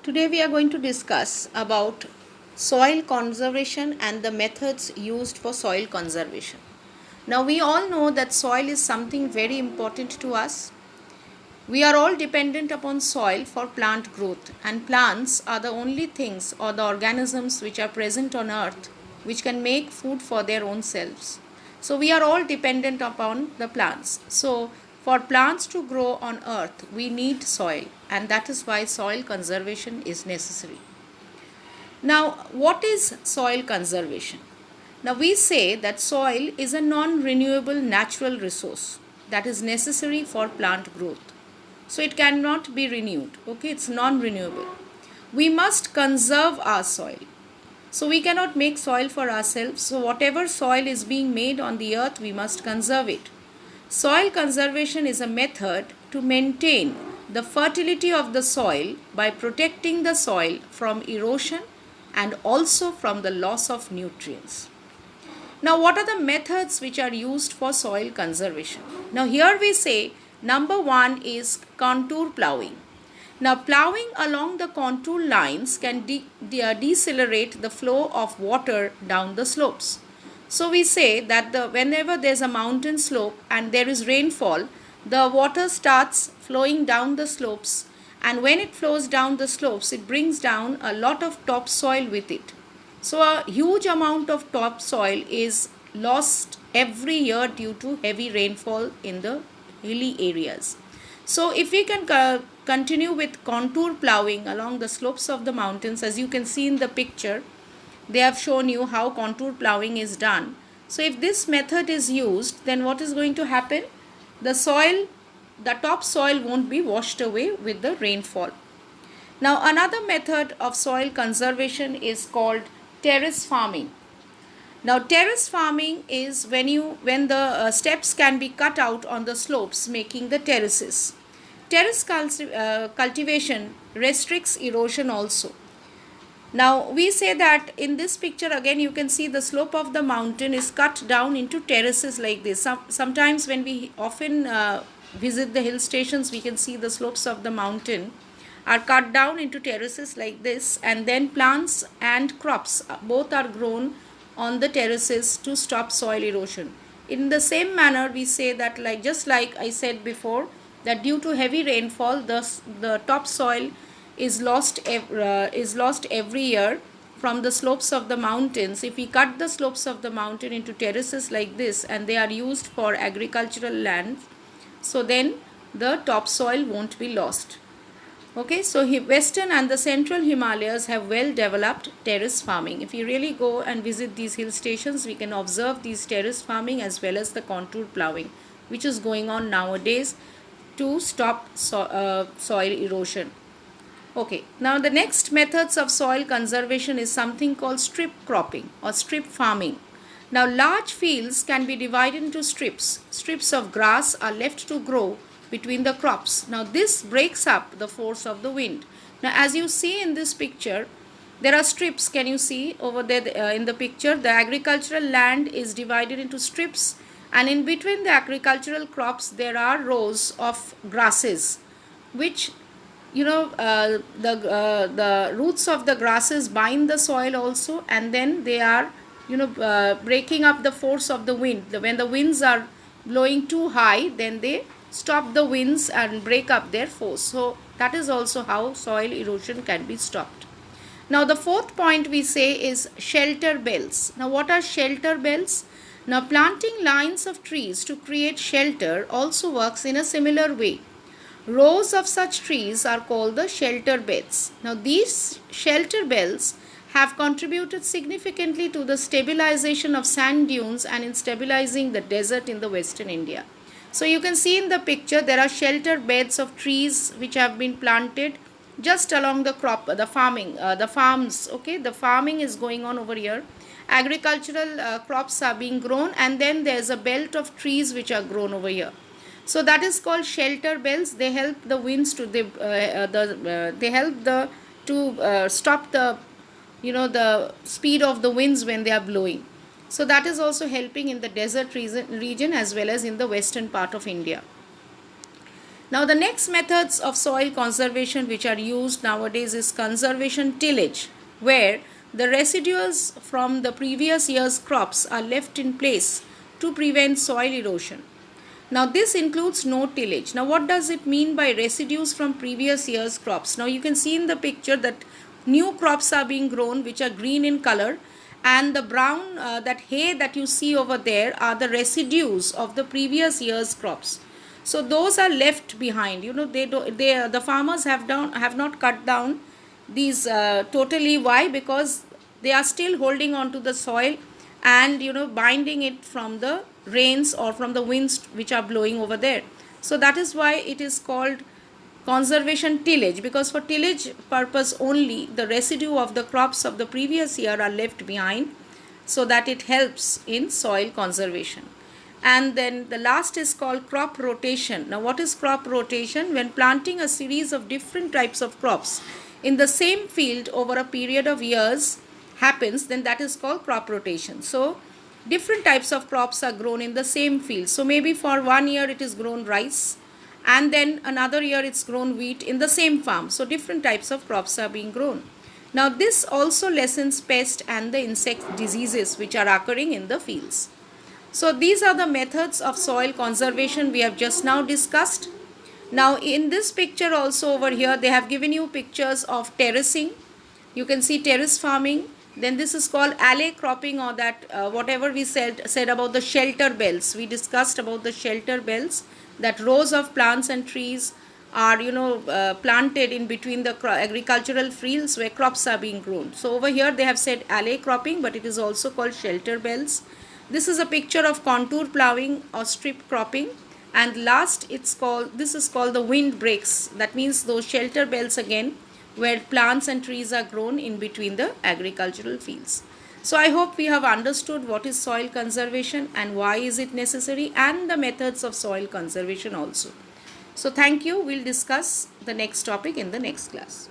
Today we are going to discuss about soil conservation and the methods used for soil conservation. Now we all know that soil is something very important to us. We are all dependent upon soil for plant growth, and plants are the only things or the organisms which are present on earth which can make food for their own selves. So we are all dependent upon the plants. So for plants to grow on earth, we need soil, and that is why soil conservation is necessary. Now, what is soil conservation? Now, we say that soil is a non renewable natural resource that is necessary for plant growth. So, it cannot be renewed. Okay, it's non renewable. We must conserve our soil. So, we cannot make soil for ourselves. So, whatever soil is being made on the earth, we must conserve it. Soil conservation is a method to maintain the fertility of the soil by protecting the soil from erosion and also from the loss of nutrients. Now, what are the methods which are used for soil conservation? Now, here we say number one is contour plowing. Now, plowing along the contour lines can decelerate the flow of water down the slopes. So we say that whenever there's a mountain slope and there is rainfall, the water starts flowing down the slopes, and when it flows down the slopes, it brings down a lot of topsoil with it. So a huge amount of topsoil is lost every year due to heavy rainfall in the hilly areas. So if we can continue with contour plowing along the slopes of the mountains, as you can see in the picture, they have shown you how contour plowing is done. So if this method is used, then what is going to happen? The top soil won't be washed away with the rainfall. Now another method of soil conservation is called terrace farming. Now terrace farming is when the steps can be cut out on the slopes, making the terraces. Terrace cultivation restricts erosion also. Now we say that in this picture again you can see the slope of the mountain is cut down into terraces like this. Sometimes when we often visit the hill stations, we can see the slopes of the mountain are cut down into terraces like this, and then plants and crops both are grown on the terraces to stop soil erosion. In the same manner, we say that just like I said before, that due to heavy rainfall, the topsoil is lost every year from the slopes of the mountains. If we cut the slopes of the mountain into terraces like this, and they are used for agricultural land, so then the topsoil won't be lost. Okay, so western and the central Himalayas have well developed terrace farming. If you really go and visit these hill stations, we can observe these terrace farming as well as the contour plowing, which is going on nowadays to stop soil erosion. Okay, now the next methods of soil conservation is something called strip cropping or strip farming. Now large fields can be divided into strips. Strips of grass are left to grow between the crops. Now this breaks up the force of the wind. Now as you see in this picture, there are strips. Can you see over there in the picture? The agricultural land is divided into strips, and in between the agricultural crops there are rows of grasses, which the roots of the grasses bind the soil also, and then they are breaking up the force of the wind. When the winds are blowing too high, then they stop the winds and break up their force. So that is also how soil erosion can be stopped. Now the fourth point we say is shelter belts. Now what are shelter belts? Now planting lines of trees to create shelter also works in a similar way. Rows of such trees are called the shelter beds. Now these shelter belts have contributed significantly to the stabilization of sand dunes and in stabilizing the desert in the western India. So you can see in the picture there are shelter beds of trees which have been planted just along the farms. Okay, the farming is going on over here. Agricultural crops are being grown, and then there is a belt of trees which are grown over here. So that is called shelter belts. They help the winds to stop the speed of the winds when they are blowing. So that is also helping in the desert region as well as in the western part of India. Now the next methods of soil conservation which are used nowadays is conservation tillage, where the residuals from the previous year's crops are left in place to prevent soil erosion. Now this includes no tillage. Now what does it mean by residues from previous year's crops? Now you can see in the picture that new crops are being grown which are green in color, and the brown that hay that you see over there are the residues of the previous year's crops. So those are left behind. The farmers have not cut down these totally. Why? Because they are still holding on to the soil and binding it from the rains or from the winds which are blowing over there. So that is why it is called conservation tillage, because for tillage purpose only the residue of the crops of the previous year are left behind, so that it helps in soil conservation. And then the last is called crop rotation. Now what is crop rotation? When planting a series of different types of crops in the same field over a period of years happens, then that is called crop rotation. So different types of crops are grown in the same field. So maybe for 1 year it is grown rice, and then another year it's grown wheat in the same farm. So different types of crops are being grown. Now this also lessens pest and the insect diseases which are occurring in the fields. So these are the methods of soil conservation we have just now discussed. Now in this picture also over here they have given you pictures of terracing. You can see terrace farming. Then this is called alley cropping, or that whatever we said about the shelter belts. We discussed about the shelter belts, that rows of plants and trees are planted in between the agricultural fields where crops are being grown. So over here they have said alley cropping, but it is also called shelter belts. This is a picture of contour plowing or strip cropping. And last this is called the wind breaks. That means those shelter belts again, where plants and trees are grown in between the agricultural fields. So I hope we have understood what is soil conservation and why is it necessary, and the methods of soil conservation also. So thank you. We'll discuss the next topic in the next class.